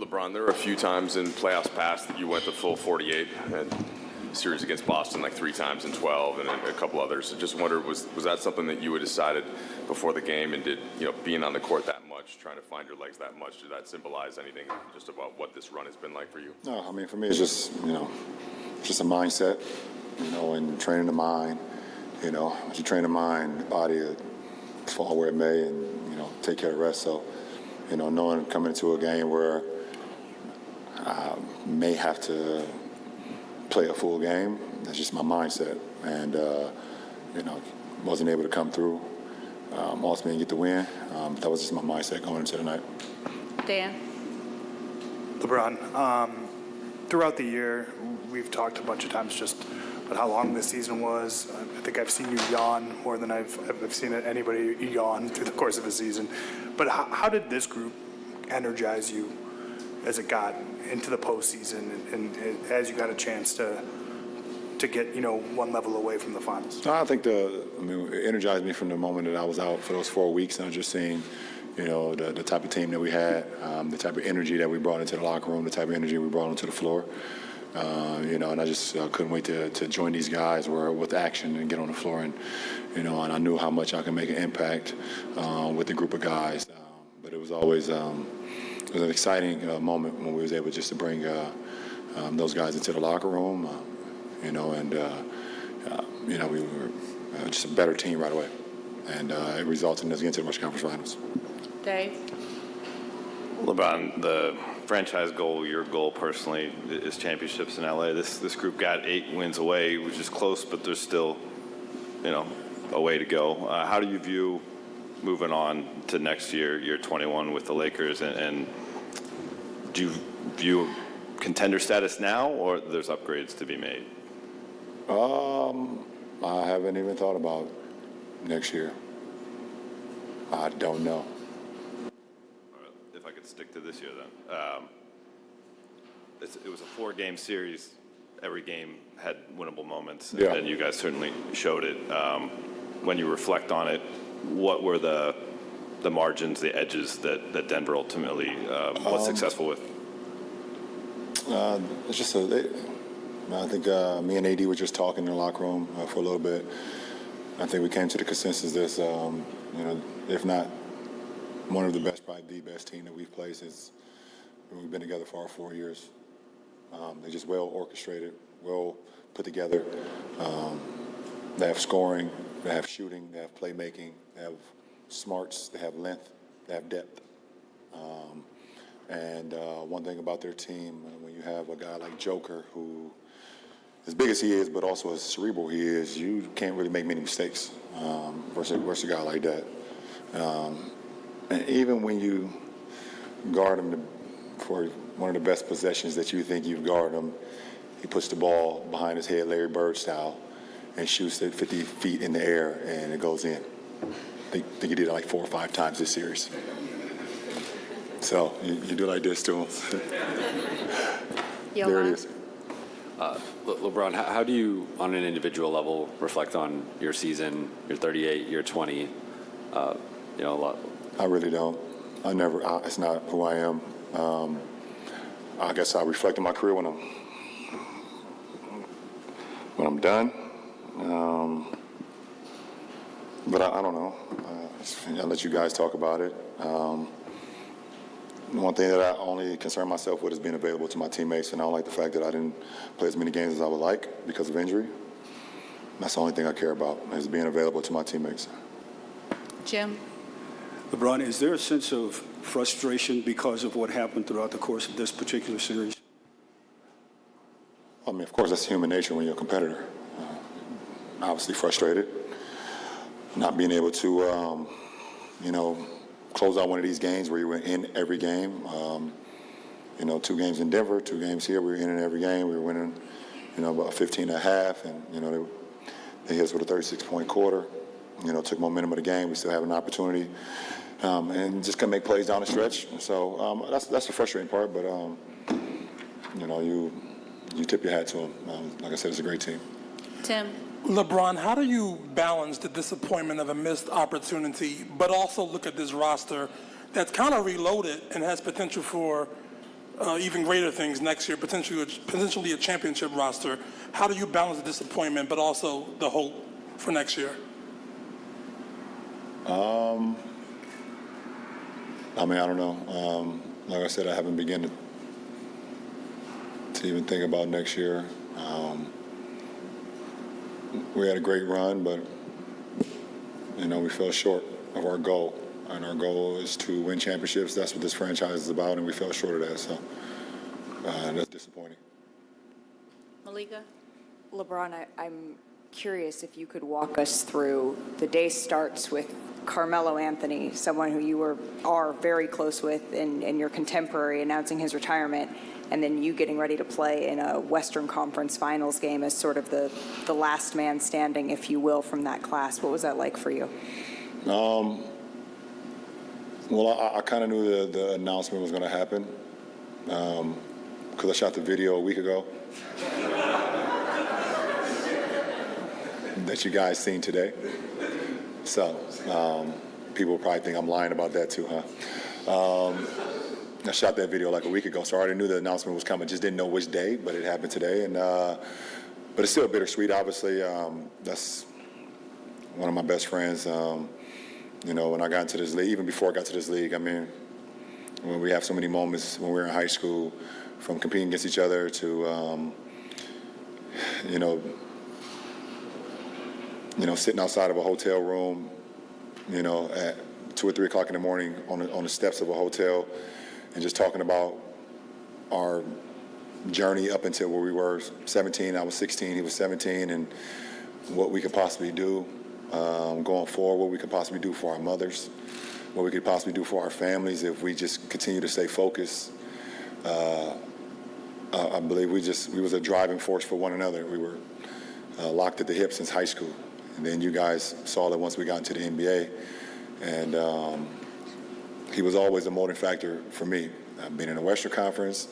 LeBron, there were a few times in playoffs past that you went the full 48, and series against Boston like 3 times in 12, and a couple others. I just wondered, was that something that you had decided before the game, and did, being on the court that much, trying to find your legs that much, did that symbolize anything just about what this run has been like for you? No, I mean, for me, it's just, just a mindset, and training the mind. As you train the mind, the body will fall where it may, and, take care of the rest. So, knowing coming into a game where I may have to play a full game, that's just my mindset. And, wasn't able to come through. Ultimately get the win. That was just my mindset going into the night. Dan? LeBron, throughout the year, we've talked a bunch of times just about how long this season was. I think I've seen you yawn more than I've seen anybody yawn through the course of a season. But how did this group energize you as it got into the postseason and as you got a chance to get, one level away from the finals? I think it energized me from the moment that I was out for those 4 weeks, and I was just seeing, the type of team that we had, the type of energy that we brought into the locker room, the type of energy we brought onto the floor. And I just couldn't wait to join these guys with action and get on the floor. And, and I knew how much I could make an impact with the group of guys. But it was always it was an exciting moment when we was able just to bring those guys into the locker room, we were just a better team right away. And it resulted in us getting to the Western Conference Finals. Dave? LeBron, the franchise goal, your goal personally, is championships in LA. This group got 8 wins away, which is close, but there's still, a way to go. How do you view moving on to next year, year 21 with the Lakers, and do you view contender status now, or there's upgrades to be made? I haven't even thought about next year. I don't know. If I could stick to this year then. It was a 4-game series. Every game had winnable moments, Yeah. and you guys certainly showed it. When you reflect on it, what were the margins, the edges that Denver ultimately was successful with? It's just I think me and AD were just talking in the locker room for a little bit. I think we came to the consensus that, if not one of the best, probably the best team that we've played since we've been together for our 4 years. They're just well orchestrated, well put together. They have scoring, they have shooting, they have playmaking, they have smarts, they have length, they have depth. And one thing about their team, when you have a guy like Joker, who, as big as he is, but also as cerebral he is, you can't really make many mistakes versus a guy like that. And even when you guard him for one of the best possessions that you think you've guarded him, he puts the ball behind his head, Larry Bird style, and shoots it 50 feet in the air, and it goes in. I think he did it like 4 or 5 times this series. So you do like this to him. There it is. LeBron, how do you, on an individual level, reflect on your season, your 38, your 20? A lot. I really don't. It's not who I am. I guess I reflect on my career when I'm done. But I don't know. I'll let you guys talk about it. One thing that I only concern myself with is being available to my teammates, and I don't like the fact that I didn't play as many games as I would like because of injury. That's the only thing I care about, is being available to my teammates. Jim? LeBron, is there a sense of frustration because of what happened throughout the course of this particular series? I mean, of course, that's human nature when you're a competitor. Obviously frustrated, not being able to, close out one of these games where you were in every game. 2 games in Denver, 2 games here, we were in every game. We were winning, about 15 and a half, and, they hit us with a 36-point quarter. Took momentum of the game. We still have an opportunity, and just couldn't make plays down the stretch. So that's the frustrating part. But you tip your hat to them. Like I said, it's a great team. Tim? LeBron, how do you balance the disappointment of a missed opportunity, but also look at this roster that's kind of reloaded and has potential for even greater things next year, potentially a championship roster. How do you balance the disappointment, but also the hope for next year? I mean, I don't know. Like I said, I haven't begun to even think about next year. We had a great run, but we fell short of our goal, and our goal is to win championships. That's what this franchise is about, and we fell short of that. So that's disappointing. Malika? LeBron, I'm curious if you could walk us through the day starts with Carmelo Anthony, someone who you are very close with, and your contemporary announcing his retirement, and then you getting ready to play in a Western Conference Finals game as sort of the last man standing, if you will, from that class. What was that like for you? Well, I kind of knew the announcement was going to happen because I shot the video a week ago that you guys seen today. So people probably think I'm lying about that too, huh? I shot that video like a week ago, so I already knew the announcement was coming. Just didn't know which day, but it happened today. And but it's still bittersweet. Obviously, that's one of my best friends. When I got into this league, even before I got to this league, I mean, when we have so many moments when we were in high school, from competing against each other to, sitting outside of a hotel room, at 2 or 3 o'clock in the morning on the steps of a hotel, and just talking about our journey up until where we were 17. I was 16, he was 17, and what we could possibly do going forward, what we could possibly do for our mothers, what we could possibly do for our families if we just continue to stay focused. I believe we was a driving force for one another. We were locked at the hip since high school. And then you guys saw that once we got into the NBA. And he was always a motivating factor for me. I've been in the Western Conference.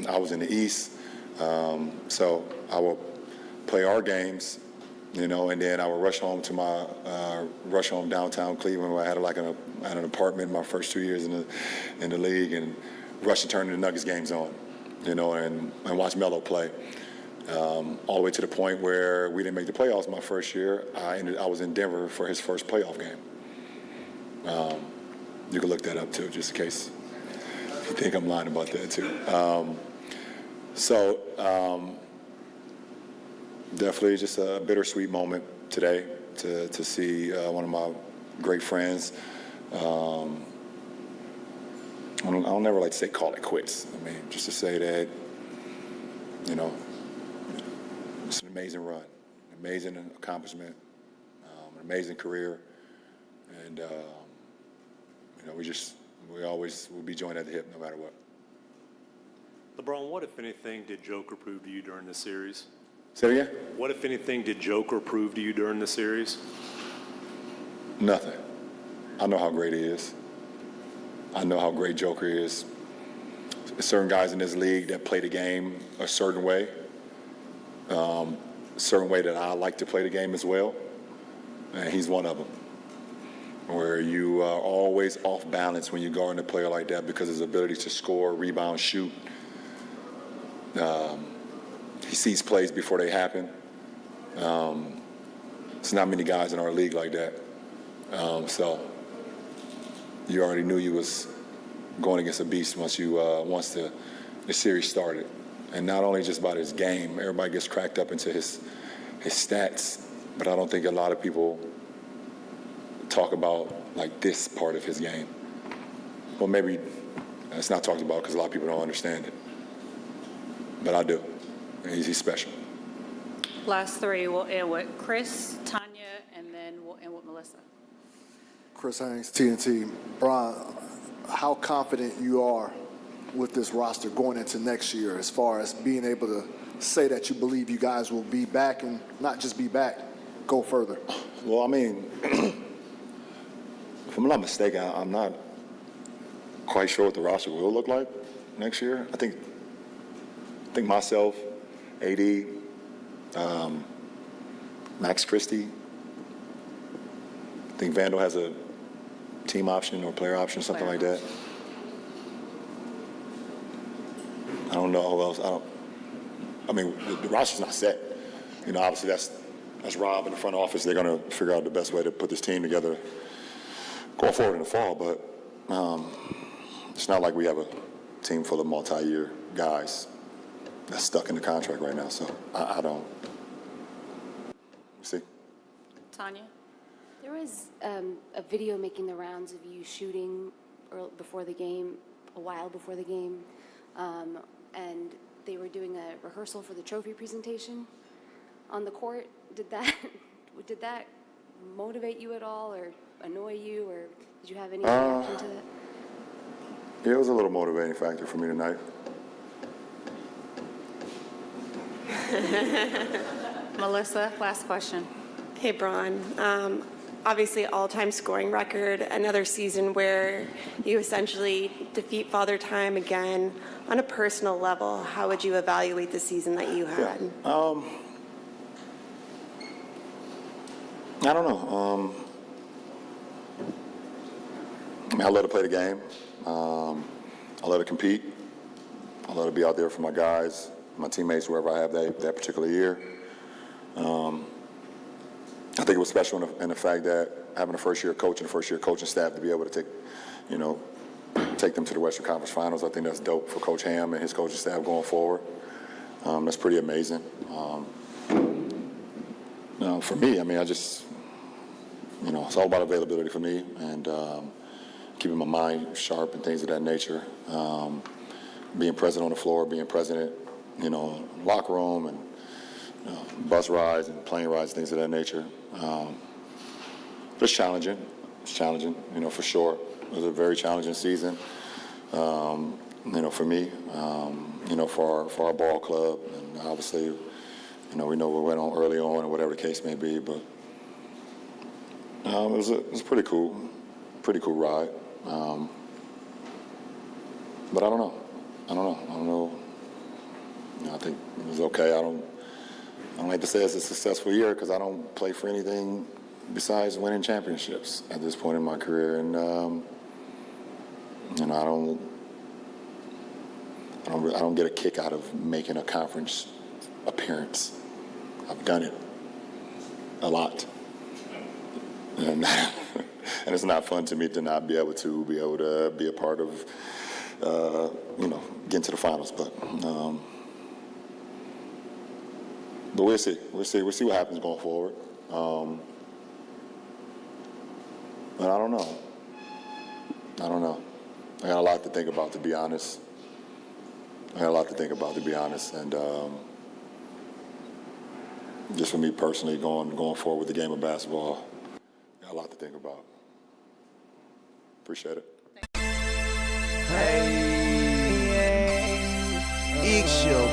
I was in the East. So I would play our games, and then I would rush home to my rush home downtown Cleveland, where I had an apartment my first 2 years in the league, and rush to turn the Nuggets games on, and watch Melo play. All the way to the point where we didn't make the playoffs my first year. I was in Denver for his first playoff game. You can look that up too, just in case you think I'm lying about that too. Definitely just a bittersweet moment today to see one of my great friends. I don't never like to say call it quits. I mean, just to say that, it's an amazing run, an amazing accomplishment, an amazing career, and we always will be joined at the hip no matter what. LeBron, what, if anything, did Joker prove to you during the series? Say it again? What, if anything, did Joker prove to you during the series? Nothing. I know how great he is. I know how great Joker is. There's certain guys in this league that play the game a certain way that I like to play the game as well, and he's one of them. Where you are always off balance when you guard a player like that because of his ability to score, rebound, shoot. He sees plays before they happen. There's not many guys in our league like that. So you already knew you was going against a beast once the series started. And not only just about his game, everybody gets cracked up into his stats, but I don't think a lot of people talk about like this part of his game. Well, maybe it's not talked about because a lot of people don't understand it, but I do. And he's special. Last 3, we'll end with Chris, Tanya, and then we'll end with Melissa. Chris Haynes, TNT. Brian, how confident you are with this roster going into next year as far as being able to say that you believe you guys will be back and not just be back, go further? Well, I mean, if I'm not mistaken, I'm not quite sure what the roster will look like next year. I think myself, AD, Max Christie. I think Vandal has a team option or player option, something like that. I don't know who else. I mean, the roster's not set. You know, obviously that's Rob in the front office. They're going to figure out the best way to put this team together going forward in the fall. But it's not like we have a team full of multi-year guys that's stuck in the contract right now. So I don't. See. Tanya? There was a video making the rounds of you shooting before the game, a while before the game, and they were doing a rehearsal for the trophy presentation on the court. Did that motivate you at all, or annoy you, or did you have any reaction to that? Yeah, it was a little motivating factor for me tonight. Melissa, last question. Hey, Bron. Obviously, all-time scoring record, another season where you essentially defeat Father Time again. On a personal level, how would you evaluate the season that you had? I don't know. I mean, I love to play the game. I love to compete. I love to be out there for my guys, my teammates, wherever I have that particular year. I think it was special in the fact that having a first-year coach and a first-year coaching staff to be able to take them to the Western Conference Finals. I think that's dope for Coach Ham and his coaching staff going forward. That's pretty amazing. For me, I mean, it's all about availability for me and keeping my mind sharp and things of that nature. Being present on the floor, being present, locker room and bus rides and plane rides, things of that nature. It's challenging. It's challenging, for sure. It was a very challenging season, for me, for our ball club. And obviously, we know we went on early on or whatever the case may be, but it was a pretty cool ride. But I don't know. I think it was okay. I don't like to say it's a successful year because I don't play for anything besides winning championships at this point in my career, and I don't get a kick out of making a conference appearance. I've done it a lot, and it's not fun to me to not be able to be a part of getting to the finals, but we'll see. We'll see what happens going forward. But I don't know. I got a lot to think about, to be honest. And just for me personally, going forward with the game of basketball, got a lot to think about. Appreciate it. Hey, it's your